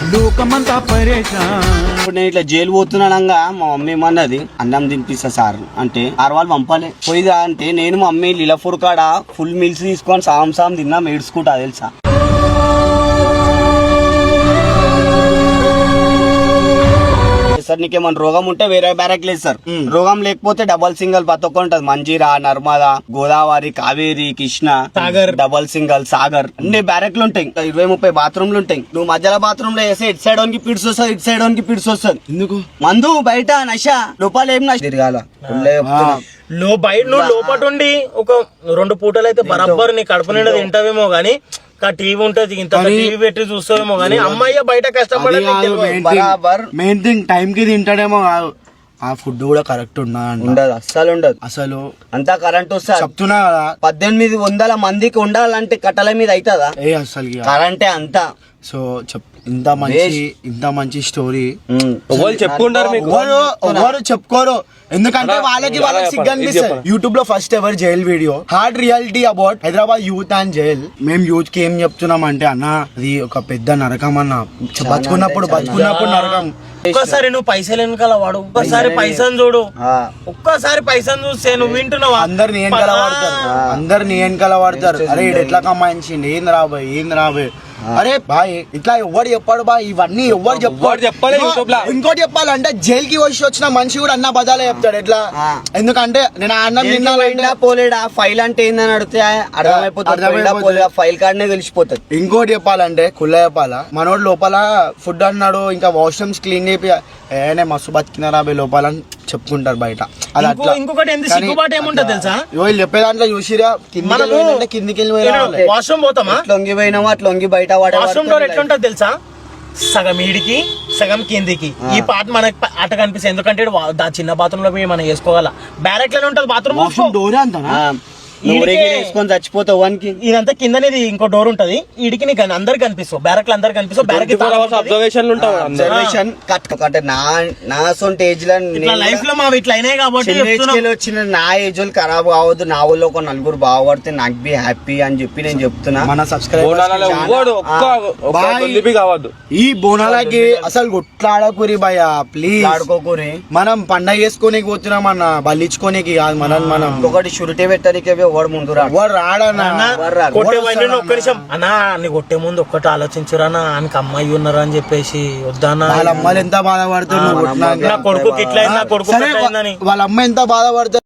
ఇప్పుడు నేను ఇట్లా జైలు పోతున్నానంగా మా మమ్మీ ఏమన్నది అన్నం తినిపిస్తా సార్ అంటే వాళ్ళు పంపాలి పోయిదా అంటే నేను మా మమ్మీ లీలాపూర్ కాడ ఫుల్ మీల్స్ తీసుకొని సాం తిన్నా ఏడ్చుకుంటా తెలుసా. సార్ నీకేమన్నా రోగం ఉంటే వేరే బ్యారక్ లేదు సార్, రోగం లేకపోతే డబల్ సింగల్ ప్రతి ఒక్క ఉంటది. మంజీరా, నర్మదా, గోదావరి, కావేరి, కృష్ణ, సాగర్, డబల్ సింగల్, సాగర్ అన్ని బ్యారక్లు ఉంటాయి. 20-30 బాత్రూమ్లు ఉంటాయి. నువ్వు మధ్యలో బాత్రూమ్ లో వేస్తే ఇటు సైడ్ కి పిడ్స్ వస్తుంది, ఇటు సైడ్ కి పిడ్స్ వస్తుంది. ఎందుకు మందు బయట నశ లోపల ఏం నశ తిరగాల బయట నువ్వు లోపల ఉండి ఒక 2 పూటలు అయితే బరాబర్ నీ కడుపు నిండా తింటావేమో గానీ టీవీ ఉంటది ఇంత టీవీ పెట్టి చూస్తావేమో గానీ అమ్మాయి బయట కష్టపడే మెయిన్ థింగ్ టైం కి తింటాడేమో కాదు, ఆ ఫుడ్ కూడా కరెక్ట్ ఉండదు, అసలు అంతా కరెంట్ వస్తుంది. చెప్తున్నా కదా 1800 మందికి ఉండాలంటే కట్టల మీద అవుతుందా అసలు కరెంటే అంతా. సో ఇంత మంచి స్టోరీ చెప్పుకుంటారు, ఎవరు చెప్పుకోరు ఎందుకంటే వాళ్ళకి సిగ్గు అనిపిస్తుంది. యూట్యూబ్ లో first ever jail video, hard reality about Hyderabad youth and jail. మేము యూత్ కి ఏం చెప్తున్నాం అంటే అన్న అది ఒక పెద్ద నరకం అన్న, బతుకున్నప్పుడు నరకం. ఒక్కసారి నువ్వు పైసలు వెనకాల వాడు, ఒక్కసారి పైసలు చూడు, ఒక్కసారి పైసలు చూస్తే నువ్వు వింటున్నావు. అందరు నేను కలవాడతారు అరే ఎట్లా కమాయించింది ఏంది రాబోయ్ అరే బాయ్ ఇట్లా ఎవరు చెప్పాడు బా, ఇవన్నీ ఎవరు చెప్పాలి. ఇంకోటి చెప్పాలంటే జైలు కి వచ్చిన మనిషి కూడా అన్న బదాలే చెప్తాడు ఎట్లా, ఎందుకంటే నేను అన్నం తిన్నా పోలేడా ఫైల్ అంటే ఏందని అడిగితే అర్థమైపోతుంది, ఫైల్ కార్డ్ నే తెలిసిపోతుంది. ఇంకోటి చెప్పాలంటే కుల్ల చెప్పాలా, మనోడు లోపల ఫుడ్ అన్నాడు ఇంకా వాష్రూమ్స్ క్లీన్ చేపి ఏనే మస్తు బతికినారా లోపల అని చెప్పుకుంటారు బయట. అది అట్లా ఇంకొకటి ఎంత సిగ్గుబాటు ఏముంటది తెలుసా, వీళ్ళు చెప్పే దాంట్లో చూసిరా కిందికి వెళ్ళి వాష్రూమ్ పోతామా, లొంగి పోయినామా అట్లా లొంగి బయట వాష్రూమ్ డోర్ ఎట్లుంటది తెలుసా, సగం ఈడికి సగం కిందికి. ఈ పార్ట్ మనకి అట కనిపిస్తుంది ఎందుకంటే చిన్న బాత్రూమ్ లో మనం వేసుకోగల. బ్యారెక్ లోనే ఉంటది బాత్రూమ్ డోరే అంతా వేసుకొని చచ్చిపోతావు. ఇదంతా కిందనేది ఇంకో డోర్ ఉంటది, ఈడికి నీకు అందరు కనిపిస్తావు, బ్యారక్ అందరు కనిపిస్తావు. నా సొంత ఏజ్ లైఫ్ లో మా ఇట్లా అయినాయి కాబట్టి వచ్చిన నా ఏజ్ వాళ్ళు ఖరాబ్ కావద్దు, నా ఊళ్ళో ఒక 4 బాగుపడితే నాకు బి హ్యాపీ అని చెప్పి నేను చెప్తున్నా. మన కావద్దు ఈ బోనాలకి అసలు కొట్లాడకూరి భయ, ప్లీజ్ ఆడుకోకూరి. మనం పండగ చేసుకోనికి పోతున్నాం అన్న, బలిచ్చుకోనికి కాదు. మనం ఒకటి షురిటీ పెట్టడానికి వాడు ముందు ఒక్క నిమిషం అన్నా, నీ కొట్టే ముందు ఒక్కటి ఆలోచించురానా, ఆయనకి అమ్మాయి ఉన్నారు అని చెప్పేసి వద్దన్నా. వాళ్ళ అమ్మాయిలు ఎంత బాధపడతారు, నా కొడుకు ఇట్లా, నా కొడుకు వాళ్ళ అమ్మాయి ఎంత బాధపడతారు.